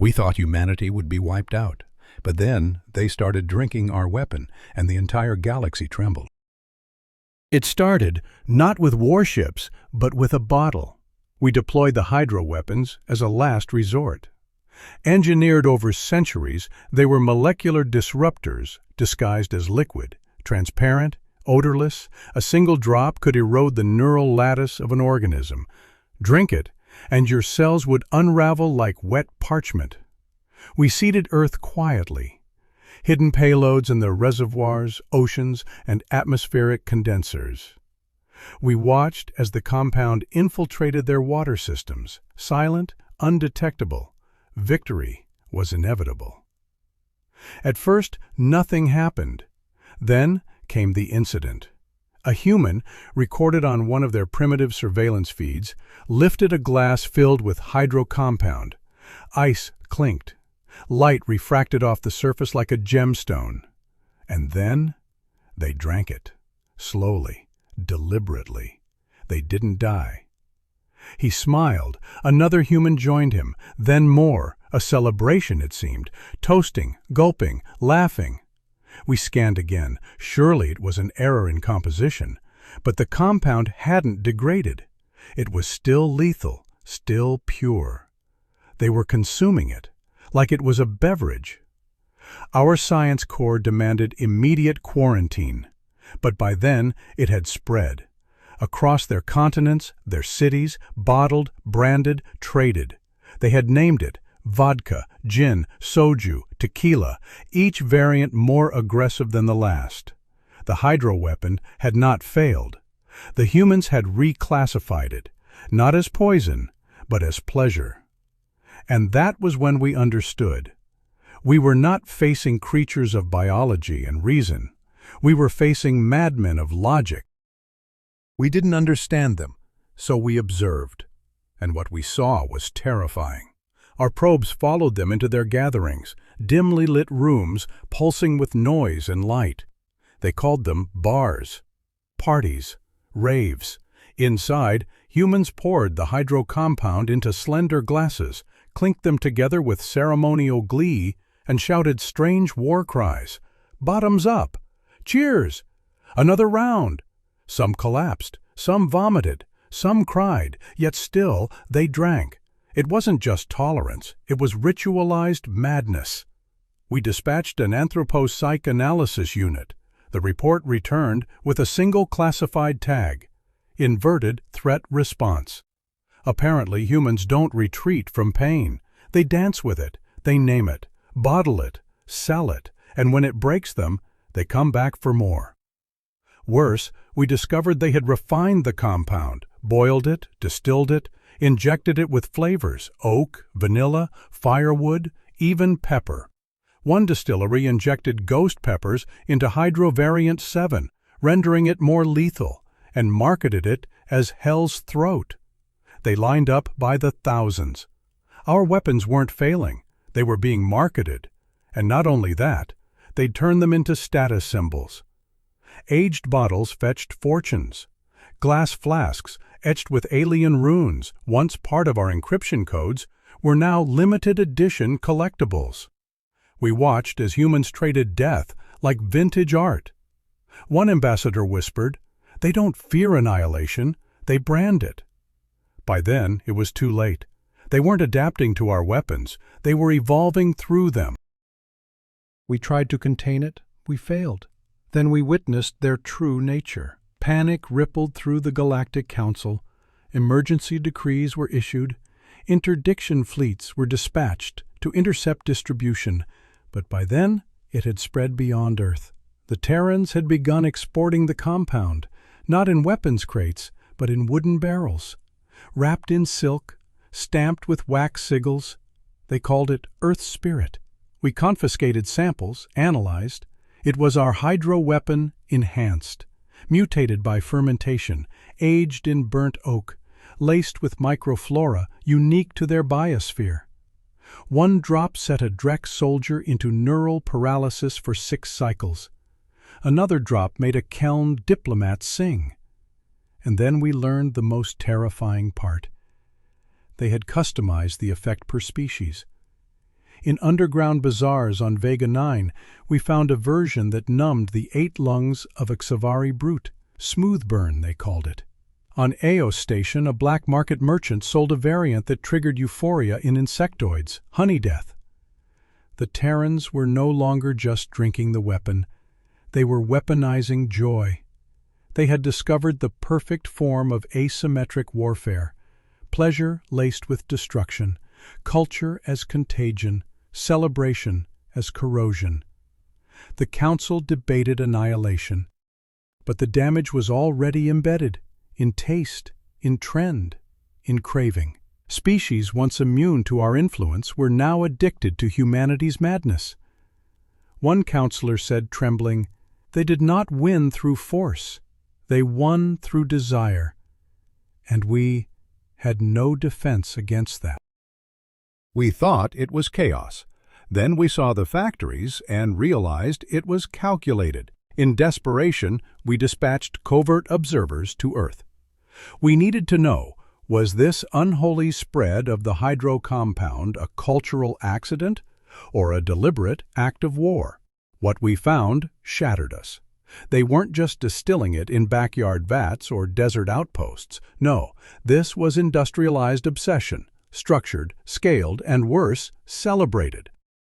We thought humanity would be wiped out, but then they started drinking our weapon, and the entire galaxy trembled. It started not with warships, but with a bottle. We deployed the hydro weapons as a last resort. Engineered over centuries, they were molecular disruptors disguised as liquid, transparent, odorless. A single drop could erode the neural lattice of an organism. Drink it, and your cells would unravel like wet parchment. We seeded Earth quietly. Hidden payloads in their reservoirs, oceans, and atmospheric condensers. We watched as the compound infiltrated their water systems, silent, undetectable. Victory was inevitable. At first, nothing happened. Then came the incident. A human, recorded on one of their primitive surveillance feeds, lifted a glass filled with hydro compound. Ice clinked. Light refracted off the surface like a gemstone. And then they drank it. Slowly, deliberately. They didn't die. He smiled. Another human joined him. Then more. A celebration, it seemed. Toasting, gulping, laughing. We scanned again. Surely it was an error in composition. But the compound hadn't degraded. It was still lethal, still pure. They were consuming it, like it was a beverage. Our science corps demanded immediate quarantine. But by then it had spread. Across their continents, their cities, bottled, branded, traded. They had named it vodka, gin, soju, tequila, each variant more aggressive than the last. The hydro weapon had not failed. The humans had reclassified it, not as poison, but as pleasure. And that was when we understood. We were not facing creatures of biology and reason. We were facing madmen of logic. We didn't understand them, so we observed. And what we saw was terrifying. Our probes followed them into their gatherings, dimly lit rooms pulsing with noise and light. They called them bars, parties, raves. Inside, humans poured the hydro compound into slender glasses, clinked them together with ceremonial glee, and shouted strange war cries. Bottoms up! Cheers! Another round! Some collapsed, some vomited, some cried, yet still they drank. It wasn't just tolerance, it was ritualized madness. We dispatched an anthropopsych analysis unit. The report returned with a single classified tag: inverted threat response. Apparently, humans don't retreat from pain. They dance with it, they name it, bottle it, sell it, and when it breaks them, they come back for more. Worse, we discovered they had refined the compound, boiled it, distilled it, injected it with flavors: oak, vanilla, firewood, even pepper. One distillery injected ghost peppers into Hydrovariant 7, rendering it more lethal, and marketed it as Hell's Throat. They lined up by the thousands. Our weapons weren't failing, they were being marketed. And not only that, they'd turn them into status symbols. Aged bottles fetched fortunes. Glass flasks, etched with alien runes, once part of our encryption codes, were now limited edition collectibles. We watched as humans traded death like vintage art. One ambassador whispered, "They don't fear annihilation, they brand it." By then, it was too late. They weren't adapting to our weapons, they were evolving through them. We tried to contain it, we failed. Then we witnessed their true nature. Panic rippled through the Galactic Council. Emergency decrees were issued. Interdiction fleets were dispatched to intercept distribution. But by then, it had spread beyond Earth. The Terrans had begun exporting the compound, not in weapons crates, but in wooden barrels. Wrapped in silk, stamped with wax sigils. They called it Earth Spirit. We confiscated samples, analyzed. It was our hydro weapon enhanced. Mutated by fermentation, aged in burnt oak, laced with microflora unique to their biosphere. One drop set a Drek soldier into neural paralysis for 6 cycles. Another drop made a Keln diplomat sing. And then we learned the most terrifying part. They had customized the effect per species. In underground bazaars on Vega 9, we found a version that numbed the 8 lungs of a Xavari brute. Smooth burn, they called it. On Eos Station, a black market merchant sold a variant that triggered euphoria in insectoids, honey death. The Terrans were no longer just drinking the weapon. They were weaponizing joy. They had discovered the perfect form of asymmetric warfare, pleasure laced with destruction, culture as contagion, celebration as corrosion. The Council debated annihilation, but the damage was already embedded in taste, in trend, in craving. Species once immune to our influence were now addicted to humanity's madness. One counselor said, trembling, "They did not win through force. They won through desire." And we had no defense against that. We thought it was chaos. Then we saw the factories and realized it was calculated. In desperation, we dispatched covert observers to Earth. We needed to know, was this unholy spread of the hydro compound a cultural accident or a deliberate act of war? What we found shattered us. They weren't just distilling it in backyard vats or desert outposts. No, this was industrialized obsession, structured, scaled, and worse, celebrated.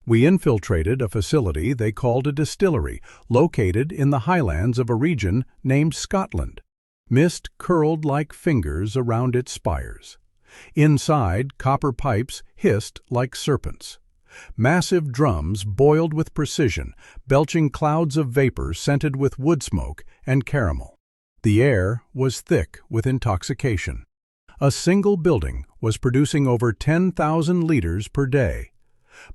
We infiltrated a facility they called a distillery, located in the highlands of a region named Scotland. Mist curled like fingers around its spires. Inside, copper pipes hissed like serpents. Massive drums boiled with precision, belching clouds of vapor scented with wood smoke and caramel. The air was thick with intoxication. A single building was producing over 10,000 liters per day.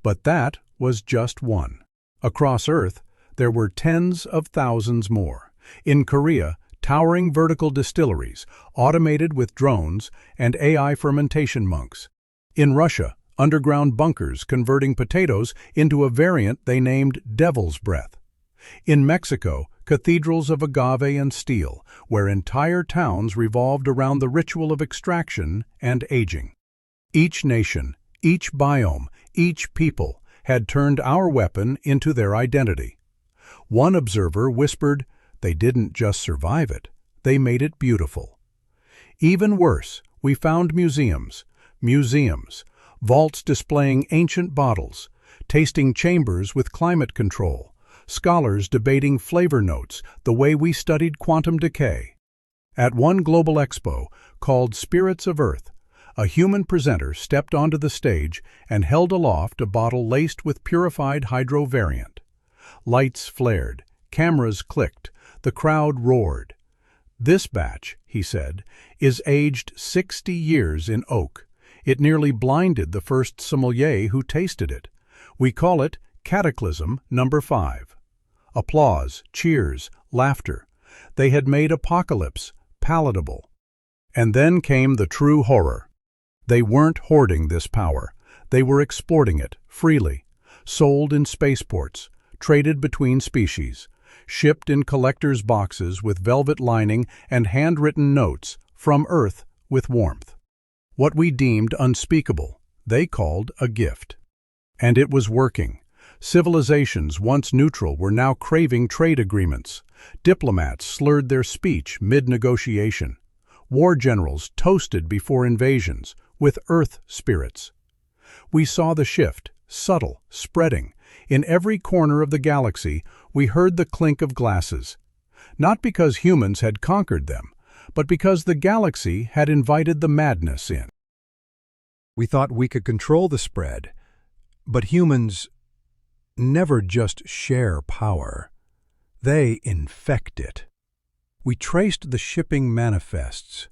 But that was just one. Across Earth, there were tens of thousands more. In Korea, towering vertical distilleries, automated with drones and AI fermentation monks. In Russia, underground bunkers converting potatoes into a variant they named Devil's Breath. In Mexico, cathedrals of agave and steel, where entire towns revolved around the ritual of extraction and aging. Each nation, each biome, each people had turned our weapon into their identity. One observer whispered, "They didn't just survive it, they made it beautiful." Even worse, we found museums, vaults displaying ancient bottles, tasting chambers with climate control, scholars debating flavor notes the way we studied quantum decay. At one global expo, called Spirits of Earth, a human presenter stepped onto the stage and held aloft a bottle laced with purified hydro variant. Lights flared, cameras clicked, the crowd roared. "This batch," he said, "is aged 60 years in oak. It nearly blinded the first sommelier who tasted it. We call it Cataclysm No. 5. Applause, cheers, laughter. They had made apocalypse palatable. And then came the true horror. They weren't hoarding this power. They were exporting it freely, sold in spaceports, traded between species, shipped in collectors' boxes with velvet lining and handwritten notes from Earth with warmth. What we deemed unspeakable, they called a gift. And it was working. Civilizations once neutral were now craving trade agreements. Diplomats slurred their speech mid-negotiation. War generals toasted before invasions with Earth spirits. We saw the shift, subtle, spreading. In every corner of the galaxy, we heard the clink of glasses. Not because humans had conquered them, but because the galaxy had invited the madness in. We thought we could control the spread, but humans never just share power. They infect it. We traced the shipping manifests.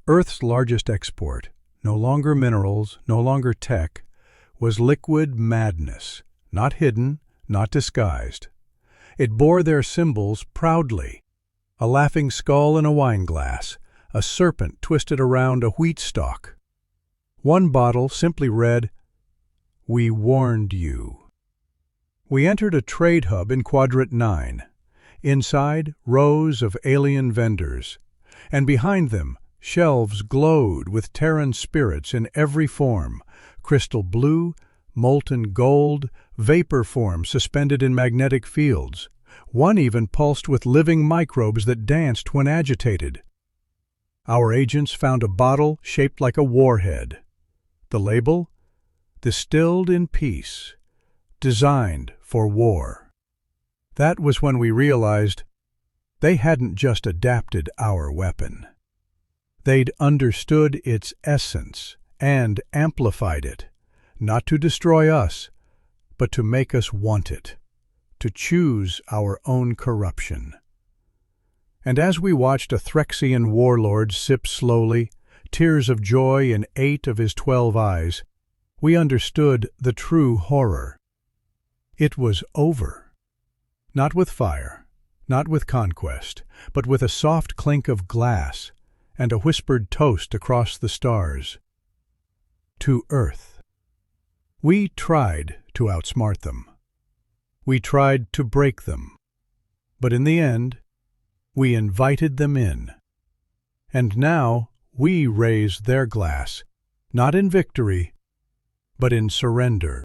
Earth's largest export, no longer minerals, no longer tech, was liquid madness, not hidden, not disguised. It bore their symbols proudly. A laughing skull in a wine glass, a serpent twisted around a wheat stalk. One bottle simply read, "We warned you." We entered a trade hub in Quadrant 9. Inside, rows of alien vendors, and behind them, shelves glowed with Terran spirits in every form, crystal blue, molten gold, vapor form suspended in magnetic fields. One even pulsed with living microbes that danced when agitated. Our agents found a bottle shaped like a warhead. The label? Distilled in peace. Designed for war. That was when we realized they hadn't just adapted our weapon. They'd understood its essence and amplified it, not to destroy us, but to make us want it, to choose our own corruption. And as we watched a Threxian warlord sip slowly, tears of joy in 8 of his 12 eyes, we understood the true horror. It was over. Not with fire, not with conquest, but with a soft clink of glass and a whispered toast across the stars. To Earth. We tried to outsmart them. We tried to break them. But in the end, we invited them in. And now we raise their glass, not in victory, but in surrender.